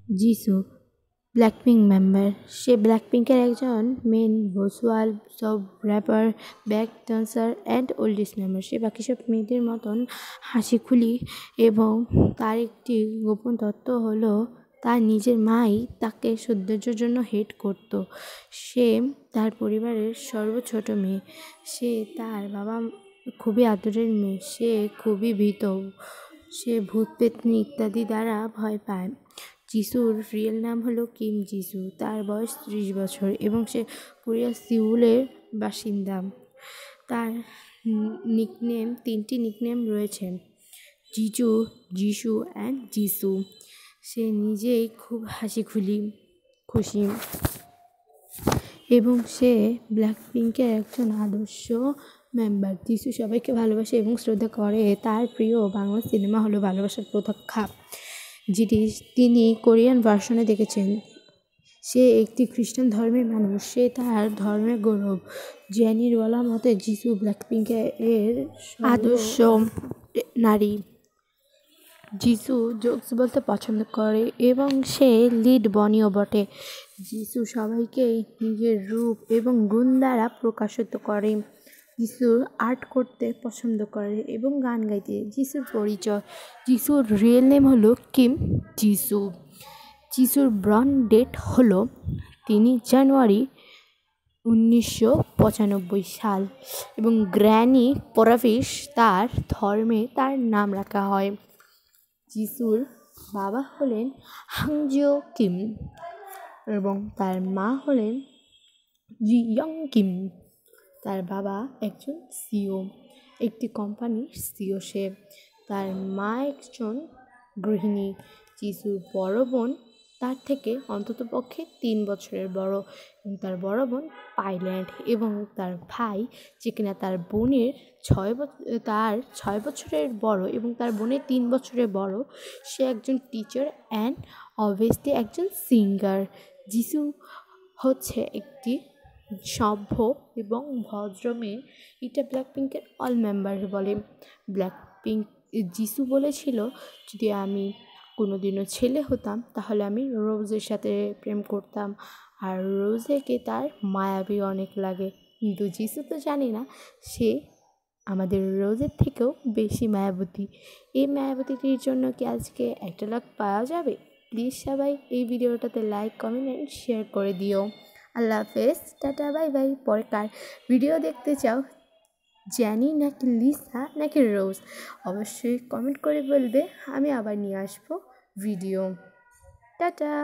Jisu Blackpink member. সে ব্ল্যাকপিঙ্কের একজন main vocal, sub rapper, back dancer and oldest member. সে বাকি সব মেয়েদের মতন হাসিখুশি এবং তার একটি গোপন তত্ত্ব হলো তার নিজের মাই তাকে সৌন্দর্যের জন্য হেট করত। সে তার পরিবারের সর্বছোট মেয়ে। সে তার বাবা খুবই আদরের মেয়ে। সে খুবই ভীত। সে ভূত পেত্নী ইত্যাদি দ্বারা ভয় পায়। যিশুর রিয়েল নাম হলো কিম যিসু। তার বয়স 30 বছর এবং সে কোরিয়ার সিউলের বাসিন্দা। তার তিনটি নিকনেম রয়েছে: জিজু, যিশু অ্যান্ড যিসু। সে নিজেই খুব খুশি এবং সে ব্ল্যাকপিঙ্কের একজন আদর্শ মেম্বার। যিশু সবাইকে ভালোবাসে এবং শ্রদ্ধা করে। তার প্রিয় বাংলা সিনেমা হলো ভালোবাসার প্রতীক্ষা, যেটি তিনি কোরিয়ান ভার্সনে দেখেছেন। সে একটি খ্রিস্টান ধর্মের মানুষ। সে তার ধর্মের গৌরব। জ্যানির বলা মতে যিশু ব্ল্যাকপিঙ্কের আদর্শ নারী। যিশু জোকস বলতে পছন্দ করে এবং সে লিড বনিও বটে। যিশু সবাইকে নিজের রূপ এবং গুণ দ্বারা প্রকাশিত করে। যিশু আর্ট করতে পছন্দ করে এবং গান গাইতে। যিশুর পরিচয়: যিশুর রিয়েল নেম হলো কিম যিসু। যিশুর বর্ন ডেট হলো 3 জানুয়ারি 1995 সাল এবং গ্র্যানি পরাভিশ তার ধর্মে তার নাম রাখা হয়। যিশুর বাবা হলেন হাংজিও কিম এবং তার মা হলেন জি ইয়ং কিম। তার বাবা একজন সিও, একটি কোম্পানির সিও। সে তার মা একজন গৃহিণী। যিশুর বড় বোন তার থেকে অন্ততপক্ষে 3 বছরের বড় এবং তার বড় বোন পাইলট এবং তার ভাই, যে কিনা তার বোনের 6 বছরের বড় এবং তার বোনের 3 বছরের বড়, সে একজন টিচার অ্যান্ড অবভিয়াসলি একজন সিঙ্গার। যিশু হচ্ছে একটি সভ্য এবং ভদ্র মেয়ে। এটা ব্ল্যাকপিঙ্কের অল মেম্বার বলে। ব্ল্যাকপিঙ্ক যিশু বলেছিল, যদি আমি কোনোদিনও ছেলে হতাম তাহলে আমি রোজের সাথে প্রেম করতাম, আর রোজেকে তার মায়াবী অনেক লাগে। কিন্তু যিশু তো জানি না, সে আমাদের রোজের থেকেও বেশি মায়াবতী। এই মায়াবতীটির জন্য কি আজকে 1 লাখ পাওয়া যাবে? প্লিজ সবাই এই ভিডিওটাতে লাইক, কমেন্ট অ্যান্ড শেয়ার করে দিও। আল্লাহ হাফেজ, টাটা, বাই বাই। পরে কার ভিডিও দেখতে চাও, জ্যানি নাকি লিসা নাকি রোজ, অবশ্যই কমেন্ট করে বলবে। আমি আবার নিয়ে আসবো ভিডিও। টাটা।